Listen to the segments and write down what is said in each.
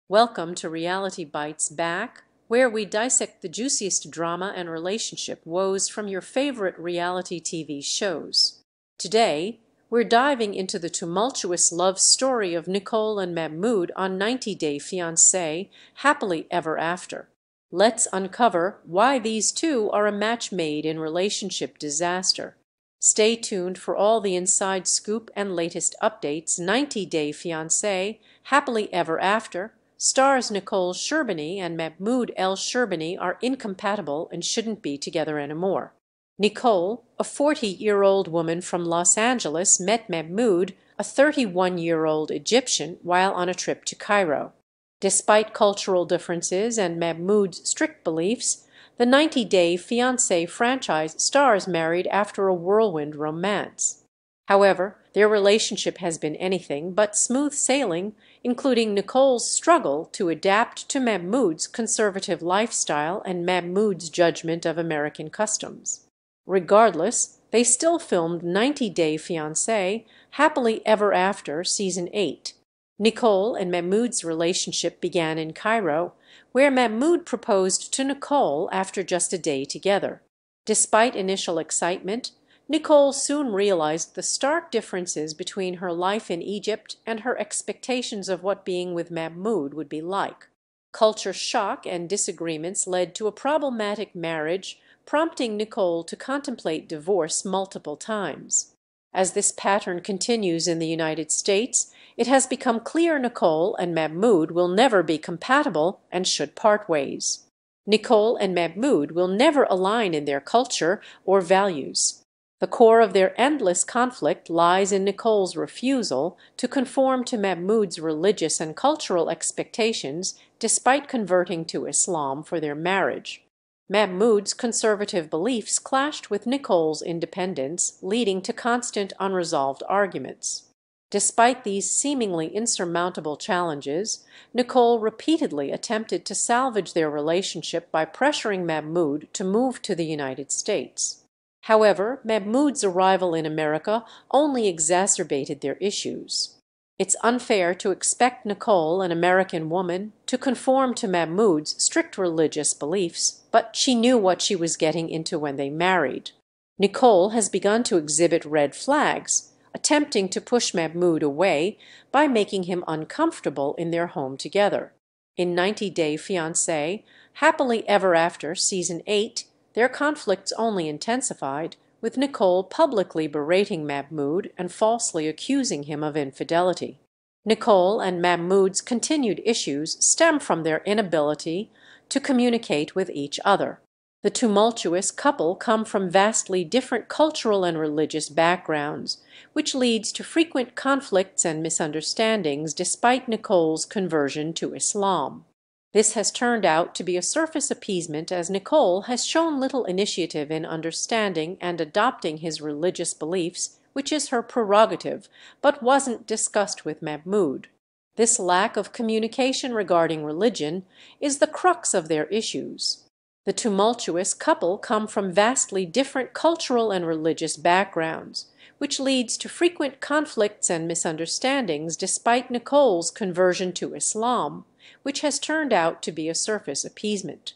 Welcome to Reality Bites Back, where we dissect the juiciest drama and relationship woes from your favorite reality TV shows. Today, we're diving into the tumultuous love story of Nicole and Mahmoud on 90 Day Fiancé, Happily Ever After. Let's uncover why these two are a match made in relationship disaster. Stay tuned for all the inside scoop and latest updates. 90 Day Fiancé, Happily Ever After stars Nicole Sherbini and Mahmoud El Sherbini are incompatible and shouldn't be together anymore. Nicole, a 40-year-old woman from Los Angeles, met Mahmoud, a 31-year-old Egyptian, while on a trip to Cairo. Despite cultural differences and Mahmoud's strict beliefs, the 90 Day Fiancé franchise stars married after a whirlwind romance. However, their relationship has been anything but smooth sailing, including Nicole's struggle to adapt to Mahmoud's conservative lifestyle and Mahmoud's judgment of American customs. Regardless, they still filmed 90 Day Fiancé, Happily Ever After Season 8. Nicole and Mahmoud's relationship began in Cairo, where Mahmoud proposed to Nicole after just a day together. Despite initial excitement, Nicole soon realized the stark differences between her life in Egypt and her expectations of what being with Mahmoud would be like. Culture shock and disagreements led to a problematic marriage, prompting Nicole to contemplate divorce multiple times. As this pattern continues in the United States, it has become clear Nicole and Mahmoud will never be compatible and should part ways. Nicole and Mahmoud will never align in their culture or values. The core of their endless conflict lies in Nicole's refusal to conform to Mahmoud's religious and cultural expectations despite converting to Islam for their marriage. Mahmoud's conservative beliefs clashed with Nicole's independence, leading to constant unresolved arguments. Despite these seemingly insurmountable challenges, Nicole repeatedly attempted to salvage their relationship by pressuring Mahmoud to move to the United States. However, Mahmoud's arrival in America only exacerbated their issues. It's unfair to expect Nicole, an American woman, to conform to Mahmoud's strict religious beliefs, but she knew what she was getting into when they married. Nicole has begun to exhibit red flags, attempting to push Mahmoud away by making him uncomfortable in their home together. In 90 Day Fiancé, Happily Ever After Season 8, their conflicts only intensified, with Nicole publicly berating Mahmoud and falsely accusing him of infidelity. Nicole and Mahmoud's continued issues stem from their inability to communicate with each other. The tumultuous couple come from vastly different cultural and religious backgrounds, which leads to frequent conflicts and misunderstandings despite Nicole's conversion to Islam. This has turned out to be a surface appeasement, as Nicole has shown little initiative in understanding and adopting his religious beliefs, which is her prerogative, but wasn't discussed with Mahmoud. This lack of communication regarding religion is the crux of their issues. The tumultuous couple come from vastly different cultural and religious backgrounds, which leads to frequent conflicts and misunderstandings despite Nicole's conversion to Islam, which has turned out to be a surface appeasement.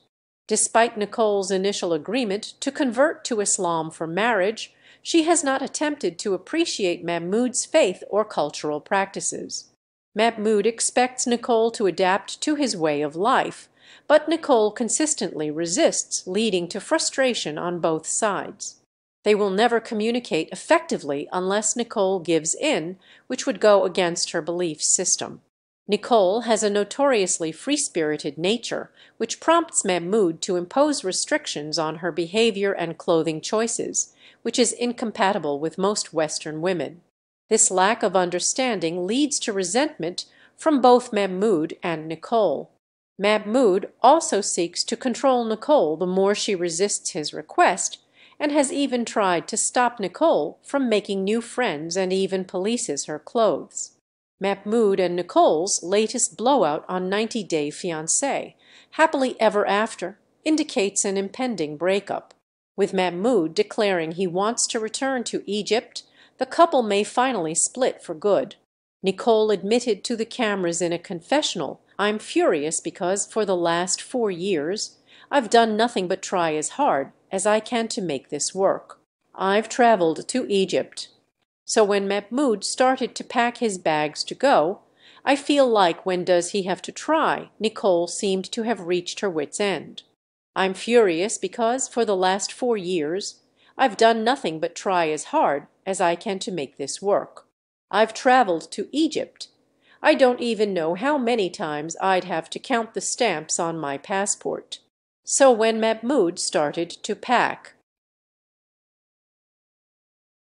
Despite Nicole's initial agreement to convert to Islam for marriage, she has not attempted to appreciate Mahmoud's faith or cultural practices. Mahmoud expects Nicole to adapt to his way of life, but Nicole consistently resists, leading to frustration on both sides. They will never communicate effectively unless Nicole gives in, which would go against her belief system. Nicole has a notoriously free-spirited nature, which prompts Mahmoud to impose restrictions on her behavior and clothing choices, which is incompatible with most Western women. This lack of understanding leads to resentment from both Mahmoud and Nicole. Mahmoud also seeks to control Nicole the more she resists his request, and has even tried to stop Nicole from making new friends and even polices her clothes. Mahmoud and Nicole's latest blowout on 90 Day Fiancé, Happily Ever After, indicates an impending breakup. With Mahmoud declaring he wants to return to Egypt, the couple may finally split for good. Nicole admitted to the cameras in a confessional I'm furious because for the last 4 years I've done nothing but try as hard as I can to make this work. I've traveled to Egypt. So when Mahmoud started to pack his bags to go, I feel like when does he have to try? Nicole seemed to have reached her wit's end. I'm furious because for the last 4 years I've done nothing but try as hard as I can to make this work. I've traveled to Egypt. I don't even know how many times I'd have to count the stamps on my passport. So when Mahmoud started to pack,